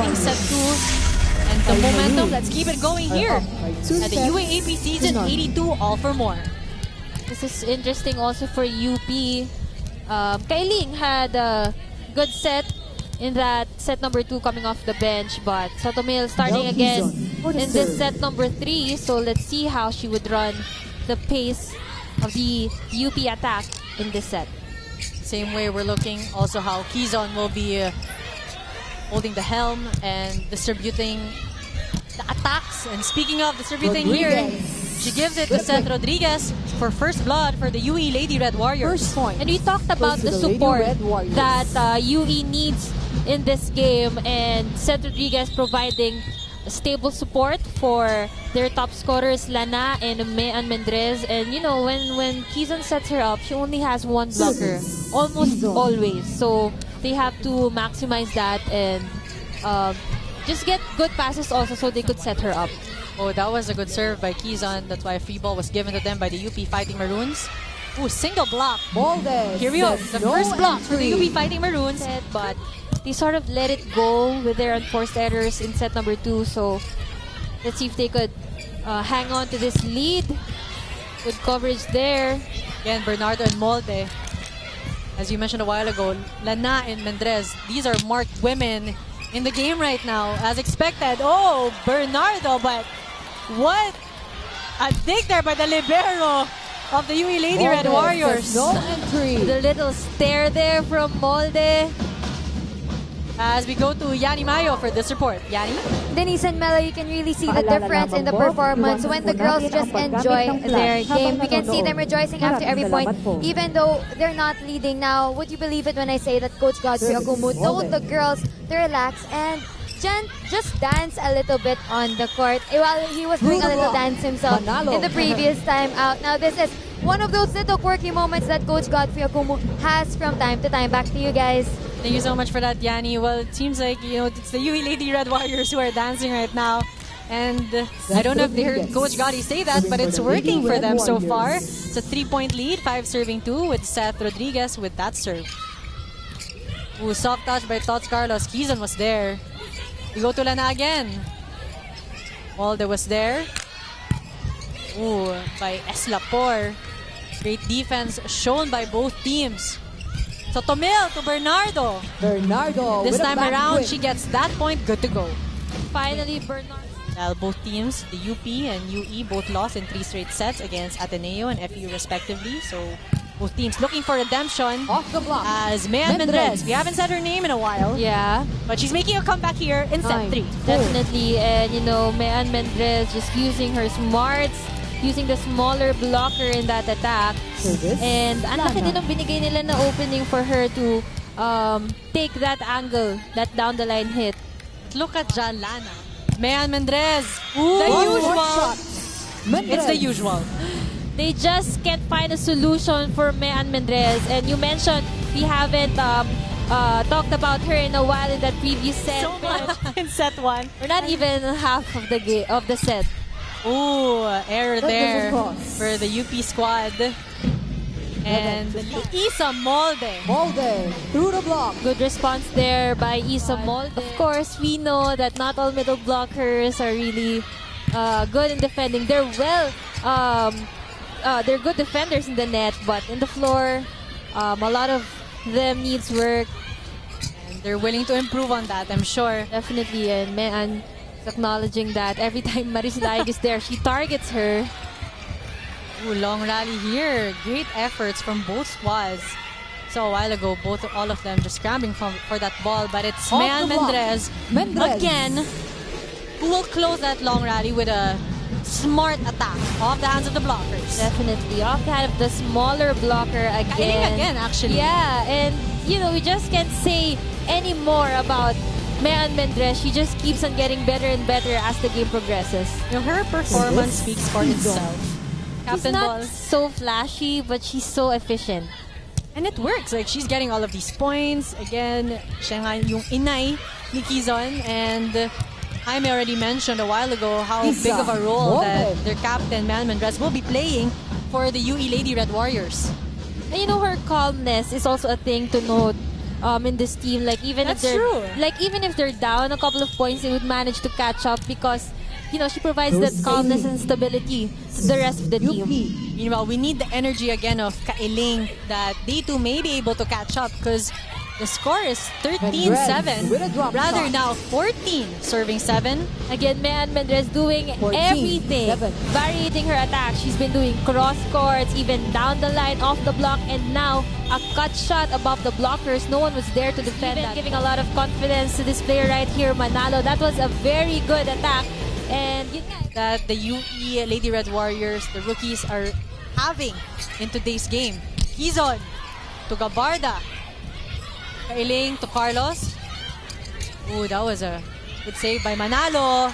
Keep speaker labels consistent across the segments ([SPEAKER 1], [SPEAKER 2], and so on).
[SPEAKER 1] leading set 2. And the momentum, let's keep it going here at the UAAP Season 82 All for More.
[SPEAKER 2] This is interesting also for UP. Kailing had a good set in that set number 2 coming off the bench, but Sotomil starting again in this set number 3. So let's see how she would run the pace of the UP attack in this set.
[SPEAKER 1] Same way we're looking also how Quezon will be holding the helm and distributing the attacks. And speaking of distributing here, she gives it to Seth Rodriguez for first blood for the UE Lady Red Warriors.
[SPEAKER 2] And we talked about the support that UE needs in this game, and Seth Rodriguez providing stable support for their top scorers Lana and Mendez. And you know, when Quezon sets her up, she only has one blocker almost always. So they have to maximize that and just get good passes also so they could set her up.
[SPEAKER 1] Oh, that was a good serve by Quezon. That's why a free ball was given to them by the UP Fighting Maroons. Ooh, single block. Here we go. The first block for the UP Fighting Maroons.
[SPEAKER 2] But they sort of let it go with their unforced errors in set number 2. So let's see if they could hang on to this lead. Good coverage there.
[SPEAKER 1] Again, Bernardo and Molde. As you mentioned a while ago, Lana and Mendez, these are marked women in the game right now, as expected. Oh, Bernardo, but what a dig there by the libero of the UE Lady Red Warriors.
[SPEAKER 3] No entry.
[SPEAKER 2] The little stare there from Molde.
[SPEAKER 1] As we go to Yanni Mayo for this report. Yanni?
[SPEAKER 4] Denise and Melo, you can really see the difference in the performance when the girls just enjoy their game. We can see them rejoicing after every point, even though they're not leading now. Would you believe it when I say that Coach Godfrey Agumu told the girls to relax and just dance a little bit on the court? While he was doing a little dance himself in the previous time out. Now this is one of those little quirky moments that Coach Godfrey Agumu has from time to time. Back to you guys.
[SPEAKER 1] Thank you so much for that, Yanni. Well, it seems like, you know, it's the UE Lady Red Warriors who are dancing right now. And I don't know if they heard Coach Gotti say that, but it's working for them so far. It's a 3-point lead, 5 serving 2 with Seth Rodriguez with that serve. Ooh, soft touch by Tots Carlos. Quezon was there. We go to Lana again. Walde was there. Ooh, by Eslapor. Great defense shown by both teams. Sotomil to Bernardo. This time around, she gets that point. Good to go.
[SPEAKER 2] Finally, Bernardo.
[SPEAKER 1] Well, both teams, the UP and UE, both lost in 3 straight sets against Ateneo and FU respectively. So both teams looking for redemption.
[SPEAKER 3] Off the block.
[SPEAKER 1] As Mayan Mendez. We haven't said her name in a while.
[SPEAKER 2] Yeah.
[SPEAKER 1] But she's making a comeback here in set 3.
[SPEAKER 2] Definitely. And you know, Mayan Mendez just using her smarts, using the smaller blocker in that attack. And ang laki din ang binigay nila na opening for her to take that angle, that down the line hit.
[SPEAKER 1] Look at Jan Lana. Mayan Mendez. The usual. It's the usual.
[SPEAKER 2] They just can't find a solution for Mayan Mendez. And you mentioned we haven't talked about her in a while in that previous set.
[SPEAKER 1] So much in set 1.
[SPEAKER 2] We're not even half of the set.
[SPEAKER 1] Ooh, error there for the UP squad. And Isa Molde.
[SPEAKER 3] Through the block.
[SPEAKER 2] Good response there by Isa Molde. Of course, we know that not all middle blockers are really good in defending. They're they're good defenders in the net, but in the floor, a lot of them needs work.
[SPEAKER 1] And they're willing to improve on that, I'm sure.
[SPEAKER 2] Definitely, and acknowledging that every time Maris Laig is there, she targets her.
[SPEAKER 1] Ooh, long rally here. Great efforts from both squads. So a while ago, all of them just scrambling for that ball, but it's Mayan Mendez again who will close that long rally with a smart attack off the hands of the blockers.
[SPEAKER 2] Definitely, off the hand of the smaller blocker again.
[SPEAKER 1] Actually.
[SPEAKER 2] Yeah, and you know, we just can't say any more about Mayan Mendez. She just keeps on getting better and better as the game progresses.
[SPEAKER 1] You know, her performance speaks for itself.
[SPEAKER 2] She's not so flashy, but she's so efficient.
[SPEAKER 1] And it works. Like, she's getting all of these points. Again, siya nga yung inay ni Quezon. And Jaime already mentioned a while ago how big of a role that their captain, Mayan Mendez, will be playing for the UE Lady Red Warriors.
[SPEAKER 2] And you know, her calmness is also a thing to note in this team. Like even
[SPEAKER 1] That's
[SPEAKER 2] if they're
[SPEAKER 1] true.
[SPEAKER 2] even if they're down a couple of points, they would manage to catch up because she provides that calmness and stability to the rest of the team.
[SPEAKER 1] Meanwhile, we need the energy again of Kailing that they too may be able to catch up because the score is 13-7. Rather now 14 serving 7.
[SPEAKER 2] Again, Mendez doing everything,
[SPEAKER 3] 7.
[SPEAKER 2] variating her attack. She's been doing cross courts, even down the line, off the block, and now a cut shot above the blockers. No one was there to defend that. Giving a lot of confidence to this player right here, Manalo. That was a very good attack. And yun nga,
[SPEAKER 1] That the UE Lady Red Warriors, the rookies, are having in today's game. Kizon to Gabarda. Kailing to Carlos. Ooh, that was a good save by Manalo.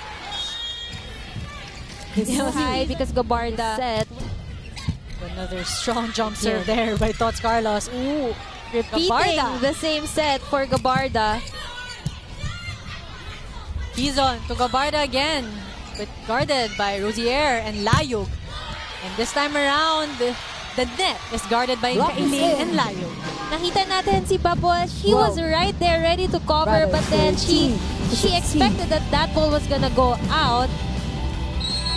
[SPEAKER 2] high because Gabarda set.
[SPEAKER 1] Another strong jump serve there by Tots Carlos. Ooh,
[SPEAKER 2] Repeating
[SPEAKER 1] Gabarda.
[SPEAKER 2] the same set for Gabarda.
[SPEAKER 1] Kizon to Gabarda again, but guarded by Rosier and Layog. And this time around, the net is guarded by Kailing and Layog.
[SPEAKER 2] Nakita natin si Babol. She was right there ready to cover, but then she expected that ball was gonna go out.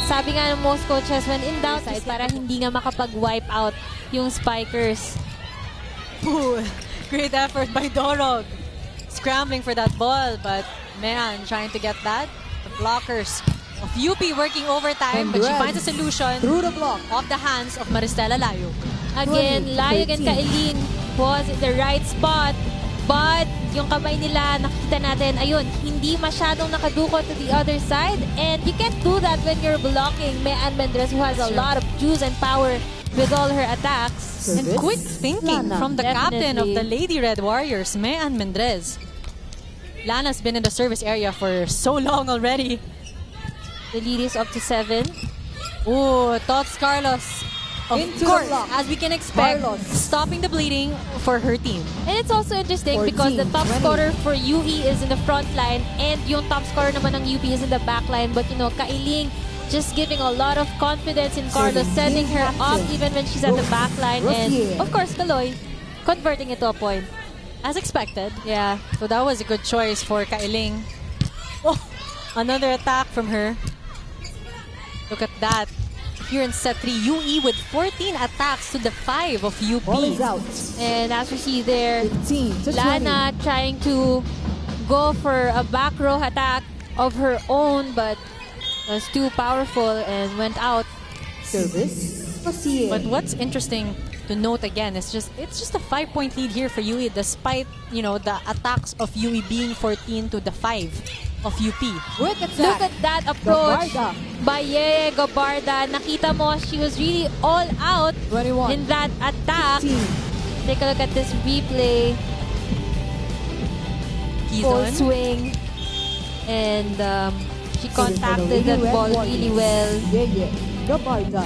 [SPEAKER 2] Sabi nga ng most coaches, when in doubt, para hindi nga makapag-wipe out yung spikers.
[SPEAKER 1] Ooh, great effort by Dorog. Scrambling for that ball, but man, trying to get that. The blockers of UP working overtime, but she finds a solution
[SPEAKER 3] Through the block.
[SPEAKER 1] off the hands of Maristela Layog.
[SPEAKER 2] Again,
[SPEAKER 3] 20,
[SPEAKER 2] Layog and
[SPEAKER 3] 13.
[SPEAKER 2] Kailing was in the right spot. But yung kamay nila, nakita natin, ayun, hindi masyadong nakadukot to the other side. And you can't do that when you're blocking Mendez, who has a lot of juice and power with all her attacks.
[SPEAKER 1] And quick thinking
[SPEAKER 3] Lana.
[SPEAKER 1] from the captain of
[SPEAKER 2] Definitely.
[SPEAKER 1] the Lady Red Warriors, Mean Mendez. Lana's been in the service area for so long already.
[SPEAKER 2] The lead is up to 7.
[SPEAKER 1] Ooh, Tots Carlos. Of
[SPEAKER 3] Into the
[SPEAKER 1] course,
[SPEAKER 3] block.
[SPEAKER 1] as we can expect,
[SPEAKER 3] Carlos.
[SPEAKER 1] stopping the bleeding for her team.
[SPEAKER 2] And it's also interesting
[SPEAKER 3] 14,
[SPEAKER 2] because the top
[SPEAKER 3] 20.
[SPEAKER 2] scorer for UE is in the front line and yung top scorer naman ng UP is in the back line. But Kailing just giving a lot of confidence in Carlos, setting her up even when she's at the back line. And of course, Kaloy converting it to a point.
[SPEAKER 1] As expected.
[SPEAKER 2] Yeah.
[SPEAKER 1] So that was a good choice for Kailing. Oh, another attack from her. Look at that. Here in set 3, UE with 14 attacks to the 5 of UP.
[SPEAKER 3] Ball is out.
[SPEAKER 2] And as we see there,
[SPEAKER 3] 15 to 20.
[SPEAKER 2] Lana trying to go for a back row attack of her own, but was too powerful and went out.
[SPEAKER 3] Service. Rosier.
[SPEAKER 1] But what's interesting to note again is it's just a 5-point lead here for UE despite, the attacks of UE being 14 to the 5 of UP.
[SPEAKER 3] Quick attack.
[SPEAKER 2] Look at that approach
[SPEAKER 3] Gabarda.
[SPEAKER 2] by Gabarda. Nakita mo, she was really all out
[SPEAKER 3] 21.
[SPEAKER 2] in that attack.
[SPEAKER 3] 15.
[SPEAKER 2] Take a look at this replay. Full
[SPEAKER 1] Kizon.
[SPEAKER 2] swing. And she
[SPEAKER 3] For the
[SPEAKER 2] contacted
[SPEAKER 3] Lady
[SPEAKER 2] that
[SPEAKER 3] Red
[SPEAKER 2] ball
[SPEAKER 3] Warriors.
[SPEAKER 2] really well.
[SPEAKER 3] Gabarda.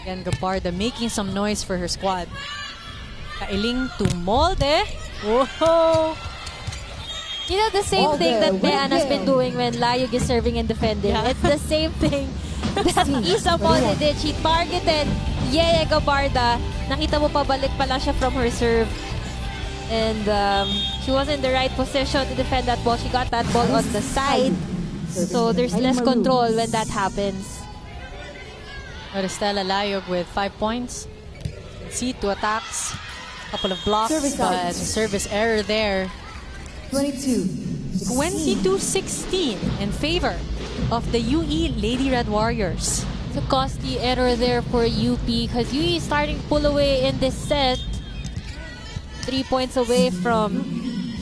[SPEAKER 1] Again, Gabarda making some noise for her squad. Kailing to Molde. Whoa!
[SPEAKER 2] The same
[SPEAKER 3] All
[SPEAKER 2] thing
[SPEAKER 3] there,
[SPEAKER 2] that Mean has been
[SPEAKER 3] win.
[SPEAKER 2] doing when Layog is serving and defending.
[SPEAKER 1] Yeah.
[SPEAKER 2] It's the same thing that
[SPEAKER 3] 16,
[SPEAKER 2] Isa Molde
[SPEAKER 3] 21.
[SPEAKER 2] did. She targeted Gabarda. Nakita mo pabalik pala siya from her serve. And she was in the right position to defend that ball. She got that ball on the side. So there's less control when that happens.
[SPEAKER 1] Maristela Layog with 5 points. See, 2 attacks. Couple of blocks,
[SPEAKER 3] Service
[SPEAKER 1] but
[SPEAKER 3] out.
[SPEAKER 1] service error there.
[SPEAKER 3] 22.
[SPEAKER 1] 22-16 in favor of the UE Lady Red Warriors.
[SPEAKER 2] It's a costly error there for UP because UE is starting to pull away in this set. 3 points away from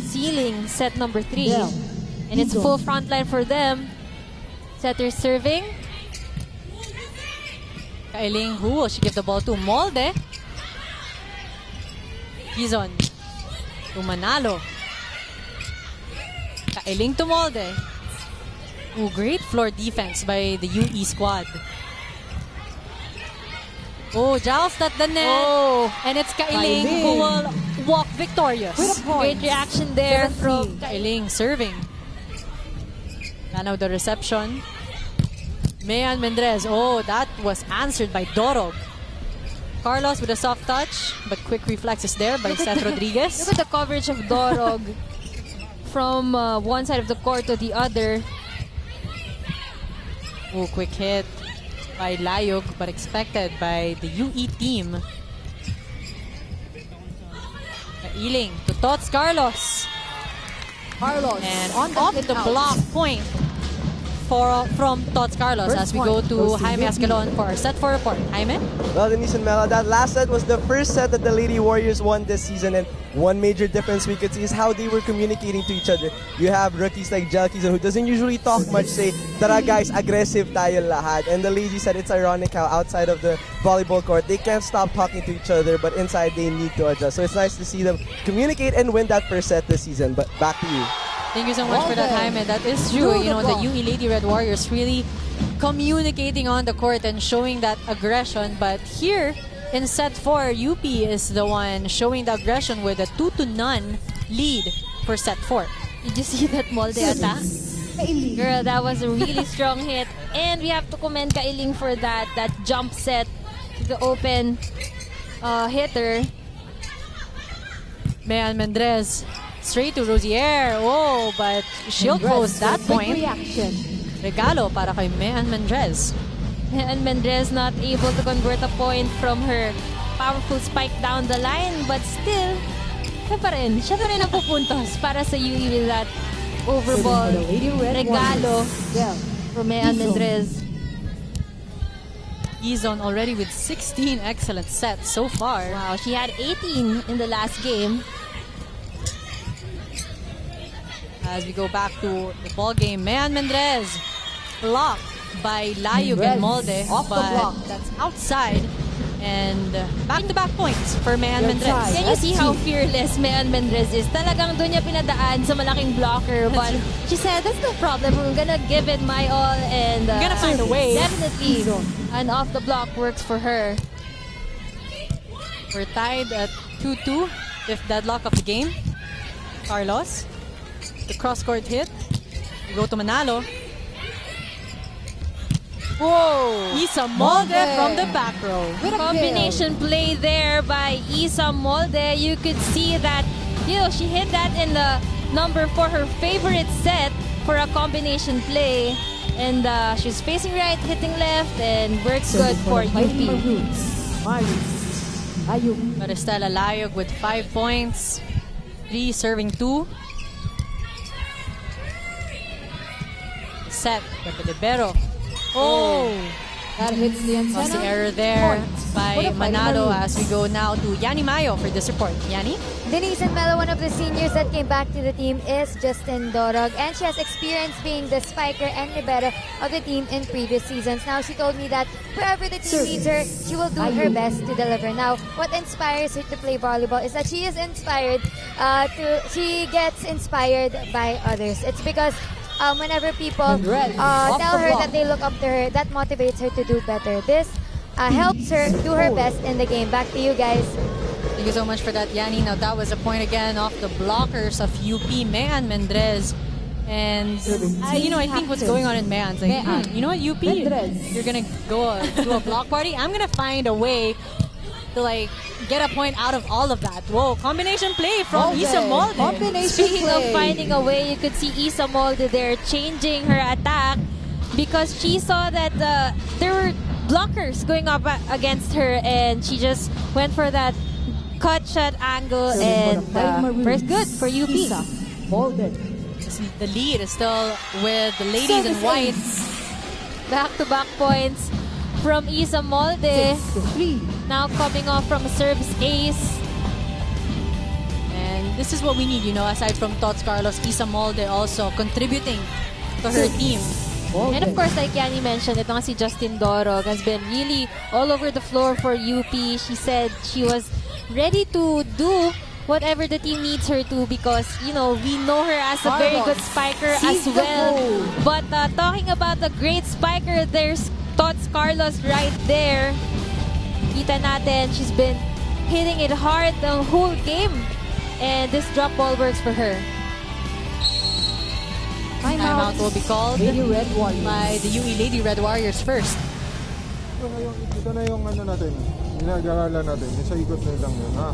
[SPEAKER 2] sealing set number 3.
[SPEAKER 3] Yeah.
[SPEAKER 2] And it's full front line for them. Setter serving.
[SPEAKER 1] Kailing, who will she give the ball to? Molde. Kizon to Manalo. Kailing to Molde. Ooh, great floor defense by the UE squad. Oh, joust at the net.
[SPEAKER 2] Oh,
[SPEAKER 1] And it's Kailing who will walk victorious.
[SPEAKER 3] With a point.
[SPEAKER 2] great reaction there from
[SPEAKER 1] Kailing serving. Now the reception. Mean Mendez. Oh, that was answered by Dorog. Carlos with a soft touch, but quick reflexes there by Seth Rodriguez.
[SPEAKER 2] Look at the coverage of Dorog from one side of the court to the other.
[SPEAKER 1] Oh, quick hit by Layog, but expected by the UE team. Iling to Tots Carlos.
[SPEAKER 3] Carlos
[SPEAKER 1] And
[SPEAKER 3] on
[SPEAKER 1] off
[SPEAKER 3] hit
[SPEAKER 1] the
[SPEAKER 3] out.
[SPEAKER 1] block point from Tots Carlos
[SPEAKER 3] First
[SPEAKER 1] as we
[SPEAKER 3] point
[SPEAKER 1] go
[SPEAKER 3] goes
[SPEAKER 1] to
[SPEAKER 3] to
[SPEAKER 1] Jaime
[SPEAKER 3] UP.
[SPEAKER 1] Ascalon for our set 4 report. Jaime?
[SPEAKER 5] Well, Denise and Mela, that last set was the first set that the Lady Warriors won this season, and one major difference we could see is how they were communicating to each other. You have rookies like Jelkis, who doesn't usually talk much, say, "Tara guys, aggressive tayo lahat." And the lady said it's ironic how outside of the volleyball court, they can't stop talking to each other, but inside they need to adjust. So it's nice to see them communicate and win that first set this season. But back to you.
[SPEAKER 1] Thank you so much for that, Jaime. That is true. You know, the UE Lady Red Warriors really communicating on the court and showing that aggression. But here in set 4, UP is the one showing the aggression with a 2-0 lead for set 4.
[SPEAKER 2] Did you see that Molde attack? Girl, that was a really strong hit. And we have to commend Kailing for that jump set to the open hitter.
[SPEAKER 1] Mendez straight to Rosier. Oh, but she'll close that point.
[SPEAKER 3] Reaction.
[SPEAKER 1] Regalo para kay Mean Mendez.
[SPEAKER 2] And Mendez not able to convert a point from her powerful spike down the line, but still, siya pa rin ang pupuntos para sa UE with that overball
[SPEAKER 3] For the Lady Red
[SPEAKER 2] regalo
[SPEAKER 3] Warriors. Yeah.
[SPEAKER 2] from Mean Mendez.
[SPEAKER 1] Izon already with 16 excellent sets so far.
[SPEAKER 2] Wow, she had 18 in the last game.
[SPEAKER 1] As we go back to the ball game, Mean Mendez blocked by Layug and Molde,
[SPEAKER 3] off the
[SPEAKER 1] but
[SPEAKER 3] block.
[SPEAKER 1] that's outside. And back-to-back points for Mean
[SPEAKER 3] Your
[SPEAKER 1] Mendez.
[SPEAKER 3] tie.
[SPEAKER 2] Can you see how
[SPEAKER 3] ST.
[SPEAKER 2] fearless Mean Mendez is? Talagang doon niya pinadaan sa malaking blocker. But she said, that's no problem. I'm gonna give it my all. And
[SPEAKER 1] I'm gonna find a way.
[SPEAKER 2] Definitely. And off the block works for her.
[SPEAKER 1] We're tied at 2-2 with deadlock of the game. Carlos, the cross-court hit. We go to Manalo.
[SPEAKER 3] Whoa!
[SPEAKER 1] Isa Molde from the back row.
[SPEAKER 3] With a
[SPEAKER 2] Combination play there by Isa Molde. You could see that, you know, she hit that in the number for her favorite set for a combination play. And she's facing right, hitting left, and works good for UP.
[SPEAKER 1] Maristela Layog with 5 points. 3 serving 2. Set by the libero. Oh!
[SPEAKER 3] That hits the antenna.
[SPEAKER 1] Was the error there by
[SPEAKER 3] What a fighting
[SPEAKER 1] Manalo
[SPEAKER 3] Maroons.
[SPEAKER 1] as we go now to Yanni Mayo for this report. Yanni?
[SPEAKER 4] Denise and Melo, one of the seniors that came back to the team is Justin Dorog, and she has experience being the spiker and libero of the team in previous seasons. Now, she told me that wherever the team needs her, she will do her best to deliver. Now, what inspires her to play volleyball is that she is inspired she gets inspired by others. It's because whenever people tell her that they look up to her, that motivates her to do better. This helps her do her best in the game. Back to you guys.
[SPEAKER 1] Thank you so much for that, Yanni. Now, that was a point again off the blockers of UP, Mean Mendez. And, I think what's going on in Mean's like, you know what, UP? You're going to go do a block party? I'm going to find a way to, get a point out of all of that. Whoa, combination play from Isa Molde.
[SPEAKER 2] Speaking of finding a way, you could see Isa Molde there changing her attack because she saw that there were blockers going up against her, and she just went for that cut shot angle, and very good for UP.
[SPEAKER 1] The lead is still with the ladies in white.
[SPEAKER 2] Back-to-back points from Isa Molde. Now coming off from a service ace.
[SPEAKER 1] And this is what we need, aside from Tots Carlos, Isa Molde also contributing to her team.
[SPEAKER 2] And of course, like Yanni mentioned, ito nga si Justin Dorog has been really all over the floor for UP. She said she was ready to do whatever the team needs her to because, we know her as a very good spiker as well. But talking about the great spiker, there's Tots Carlos right there. Kita natin, she's been hitting it hard the whole game. And this drop ball works for her.
[SPEAKER 1] Timeout will be called by the UE Lady Red Warriors first.
[SPEAKER 6] Ito na yung natin. ginagalan natin. Yung sa ikot na lang yun, ha?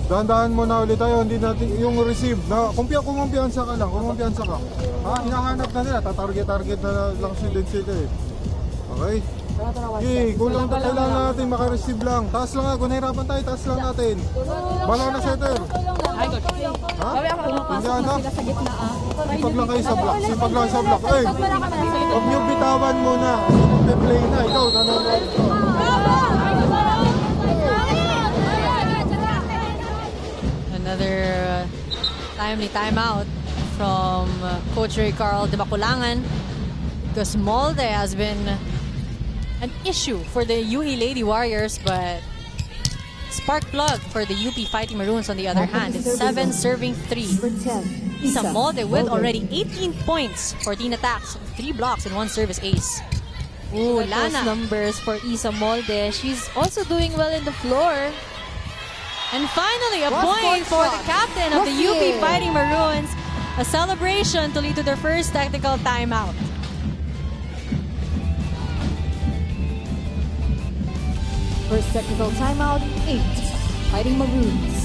[SPEAKER 6] Dahan-dahan mo na ulit tayo, hindi natin yung receive na kumpiyansa ka lang, kumpiyansa ka. Ha, hinahanap na nila, tatarget na lang sila eh. Okay? Okay, kulang na kailangan natin maka-receive lang. Taas lang nga, kung nahirapan tayo, taas lang natin. Bala na setter. Ha? Hindi anak. Sipag lang kayo sa block, sipag lang sa block. Eh, huwag niyo bitawan muna. Magpe-play na, ikaw, nanonood ko.
[SPEAKER 1] Another timely timeout from Coach Ray Carl de Baculangan, because Molde has been an issue for the UE Lady Warriors, but spark plug for the UP Fighting Maroons on the other hand. It's 7 serving 3. Isa Molde with already 18 points, 14 attacks, 3 blocks, and 1 service ace.
[SPEAKER 2] Ooh,
[SPEAKER 1] Lana.
[SPEAKER 2] numbers for Isa Molde. She's also doing well in the floor.
[SPEAKER 1] And finally, a point for the captain of the UP Fighting Maroons. A celebration to lead to their first technical timeout.
[SPEAKER 3] First technical timeout, 8. Fighting Maroons.